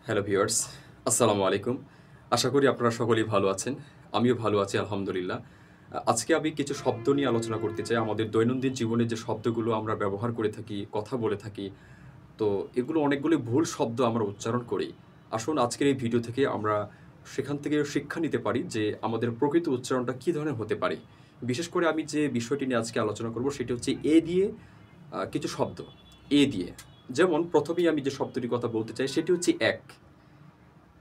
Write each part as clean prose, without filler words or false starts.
Hello viewers, আসসালামু আলাইকুম। আশা করি আপনারা সকলেই ভালো আছেন। আমিও ভালো আছি আলহামদুলিল্লাহ। আজকে আমি কিছু শব্দ নিয়ে আলোচনা করতে চাই। আমাদের দৈনন্দিন জীবনে যে শব্দগুলো আমরা ব্যবহার করে থাকি, কথা বলে থাকি, তো এগুলো অনেকগুলি ভুল শব্দ আমরা উচ্চারণ করি। আসুন আজকের এই ভিডিও থেকে আমরা সেখান থেকে শিক্ষা নিতে পারি যে আমাদের প্রকৃত উচ্চারণটা কী ধরনের হতে পারে। বিশেষ করে আমি যে বিষয়টি নিয়ে আজকে আলোচনা করব সেটি হচ্ছে এ দিয়ে কিছু শব্দ। এ দিয়ে। যেমন ১ম এই আমি যে শব্দটির কথা বলতে চাই সেটি হচ্ছে এক।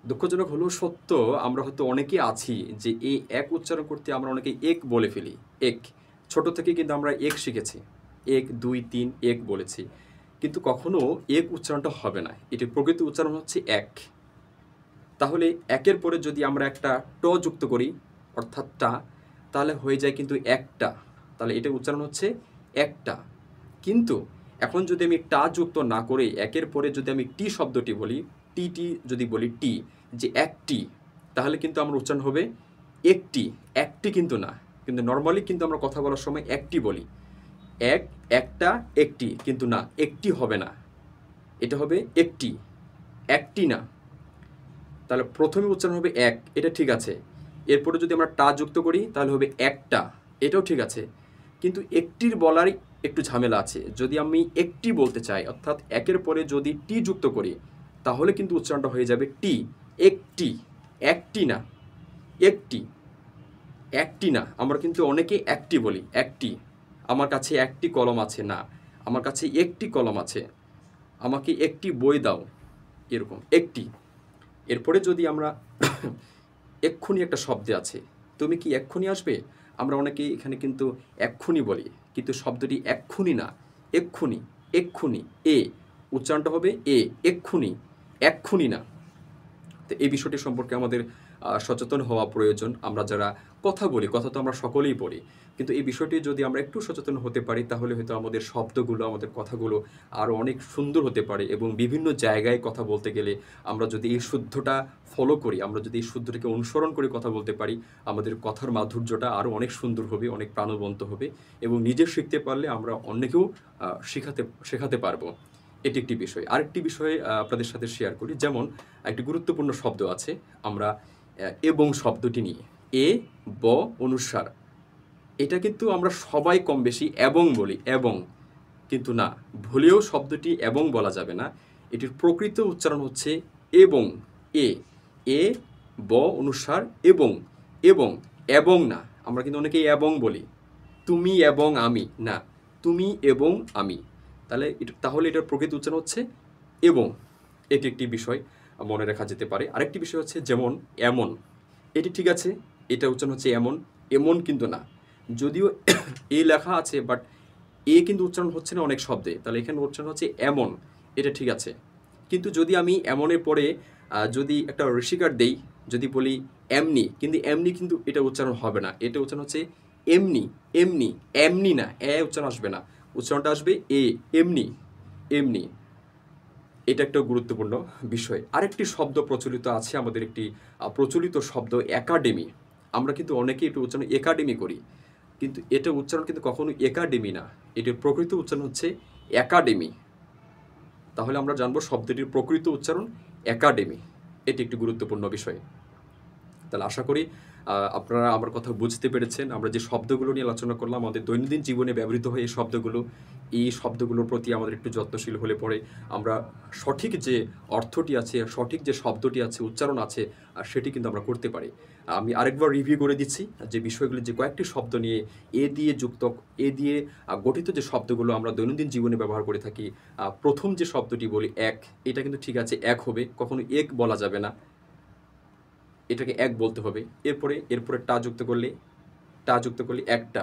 দুঃখজনক হলেও সত্য, আমরা হয়তো অনেকে আছি যে এই এক উচ্চারণ করতে আমরা অনেকে এক বলে ফেলি। এক। ছোট থেকে কিন্তু আমরা এক শিখেছি। ১, ২, ৩ এক বলেছি। কিন্তু কখনো এক উচ্চারণটা হবে না। এটির প্রকৃত উচ্চারণ হচ্ছে এক। তাহলে একের পরে যদি আমরা একটা ট যুক্ত করি অর্থাৎ টা, তাহলে হয়ে যায় কিন্তু একটা। তাহলে এটার উচ্চারণ হচ্ছে একটা। কিন্তু এখন যদি আমি টা যুক্ত না করে একের পরে যদি আমি টি শব্দটি বলি, টি যদি বলি টি, যে একটি, তাহলে কিন্তু আমার উচ্চারণ হবে একটি। একটি কিন্তু না। কিন্তু নর্মালি কিন্তু আমরা কথা বলার সময় একটি বলি। এক, একটা, একটি, কিন্তু না, একটি হবে না। এটা হবে একটি, একটি না। তাহলে প্রথমে উচ্চারণ হবে এক, এটা ঠিক আছে। এরপরে যদি আমরা টা যুক্ত করি তাহলে হবে একটা, এটাও ঠিক আছে। কিন্তু একটির বলারই একটু ঝামেলা আছে। যদি আমি একটি বলতে চাই অর্থাৎ একের পরে যদি টি যুক্ত করি তাহলে কিন্তু উচ্চারণটা হয়ে যাবে টি। একটি, একটি না, একটি, একটি না। আমরা কিন্তু অনেকে একটি বলি, একটি। আমার কাছে একটি কলম আছে, না, আমার কাছে একটি কলম আছে, আমাকে একটি বই দাও, এরকম একটি। এরপরে যদি আমরা এক্ষুনি একটা শব্দ আছে, তুমি কি এক্ষুনি আসবে? আমরা অনেকেই এখানে কিন্তু এক্ষুনি বলি, কিন্তু শব্দটি এক্ষুনি না, এক্ষুনি, এক্ষুনি, এ উচ্চারণটা হবে এ, এক্ষুনি, এক্ষুনি না। তো এই বিষয়টি সম্পর্কে আমাদের সচেতন হওয়া প্রয়োজন। আমরা যারা কথা বলি, কথা তো আমরা সকলেই বলি, কিন্তু এই বিষয়টি যদি আমরা একটু সচেতন হতে পারি তাহলে হয়তো আমাদের শব্দগুলো, আমাদের কথাগুলো আরও অনেক সুন্দর হতে পারে। এবং বিভিন্ন জায়গায় কথা বলতে গেলে আমরা যদি এই শুদ্ধটা ফলো করি, আমরা যদি এই শুদ্ধটাকে অনুসরণ করে কথা বলতে পারি, আমাদের কথার মাধুর্যটা আরও অনেক সুন্দর হবে, অনেক প্রাণবন্ত হবে। এবং নিজে শিখতে পারলে আমরা অন্যকেও শেখাতে পারবো। এটি একটি বিষয়। আরেকটি বিষয় আপনাদের সাথে শেয়ার করি। যেমন একটি গুরুত্বপূর্ণ শব্দ আছে, আমরা এবং শব্দটি নিয়ে, এ ব অনুস্বার, এটা কিন্তু আমরা সবাই কম বেশি এবং বলি, এবং, কিন্তু না, ভুলেও শব্দটি এবং বলা যাবে না। এটির প্রকৃত উচ্চারণ হচ্ছে এবং। এ, এ ব অনুস্বার এবং, এবং, এবং না। আমরা কিন্তু অনেকেই এবং বলি, তুমি এবং আমি, না, তুমি এবং আমি। তাহলে এটার প্রকৃত উচ্চারণ হচ্ছে এবং। এটি একটি বিষয় মনে রাখা যেতে পারে। আরেকটি বিষয় হচ্ছে যেমন এমন, এটি ঠিক আছে, এটা উচ্চারণ হচ্ছে এমন, এমন কিন্তু না। যদিও এ লেখা আছে বাট এ কিন্তু উচ্চারণ হচ্ছে না অনেক শব্দে, তাহলে এখানে উচ্চারণ হচ্ছে এমন, এটা ঠিক আছে। কিন্তু যদি আমি এমনের পরে যদি একটা ঋষিকার দেই, যদি বলি এমনি, কিন্তু এমনি কিন্তু এটা উচ্চারণ হবে না। এটা উচ্চারণ হচ্ছে এমনি, এমনি, এমনি না, উচ্চারণ আসবে না, উচ্চারণটা আসবে এ, এমনি, এমনি। এটা একটা গুরুত্বপূর্ণ বিষয়। আরেকটি শব্দ প্রচলিত আছে, আমাদের একটি প্রচলিত শব্দ একাডেমি। আমরা কিন্তু অনেকেই এটা উচ্চারণ একাডেমি করি, কিন্তু এটা উচ্চারণ কিন্তু কখনো একাডেমি না, এটির প্রকৃত উচ্চারণ হচ্ছে একাডেমি। তাহলে আমরা জানবো শব্দটির প্রকৃত উচ্চারণ একাডেমি। এটি একটি গুরুত্বপূর্ণ বিষয়। তাহলে আশা করি আপনারা আমার কথা বুঝতে পেরেছেন। আমরা যে শব্দগুলো নিয়ে আলোচনা করলাম, আমাদের দৈনন্দিন জীবনে ব্যবহৃত হয় এই শব্দগুলোর প্রতি আমাদের একটু যত্নশীল হলে পরে আমরা সঠিক যে অর্থটি আছে, সঠিক যে শব্দটি আছে, উচ্চারণ আছে, সেটি কিন্তু আমরা করতে পারি। আমি আরেকবার রিভিউ করে দিচ্ছি যে বিষয়গুলি, যে কয়েকটি শব্দ নিয়ে এ দিয়ে গঠিত যে শব্দগুলো আমরা দৈনন্দিন জীবনে ব্যবহার করে থাকি। প্রথম যে শব্দটি বলি এক, এটা কিন্তু ঠিক আছে, এক হবে, কখনো এক বলা যাবে না, এটাকে এক বলতে হবে। এরপরে টা যুক্ত করলে একটা,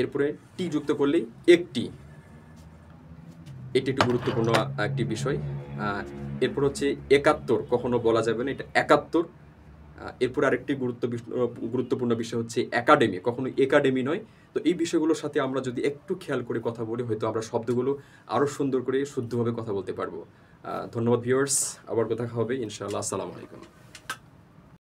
এরপরে টি যুক্ত করলে একটি। এটি একটি গুরুত্বপূর্ণ একটি বিষয়। এরপর হচ্ছে একাত্তর, কখনো বলা যাবে না, এটা একাত্তর। এরপর আরেকটি গুরুত্বপূর্ণ বিষয় হচ্ছে একাডেমি, কখনো একাডেমি নয়। তো এই বিষয়গুলোর সাথে আমরা যদি একটু খেয়াল করে কথা বলি, হয়তো আমরা শব্দগুলো আরও সুন্দর করে শুদ্ধভাবে কথা বলতে পারবো। ধন্যবাদ ভিউয়ার্স, আবার কথা হবে ইনশাআল্লাহ। আসসালামু আলাইকুম।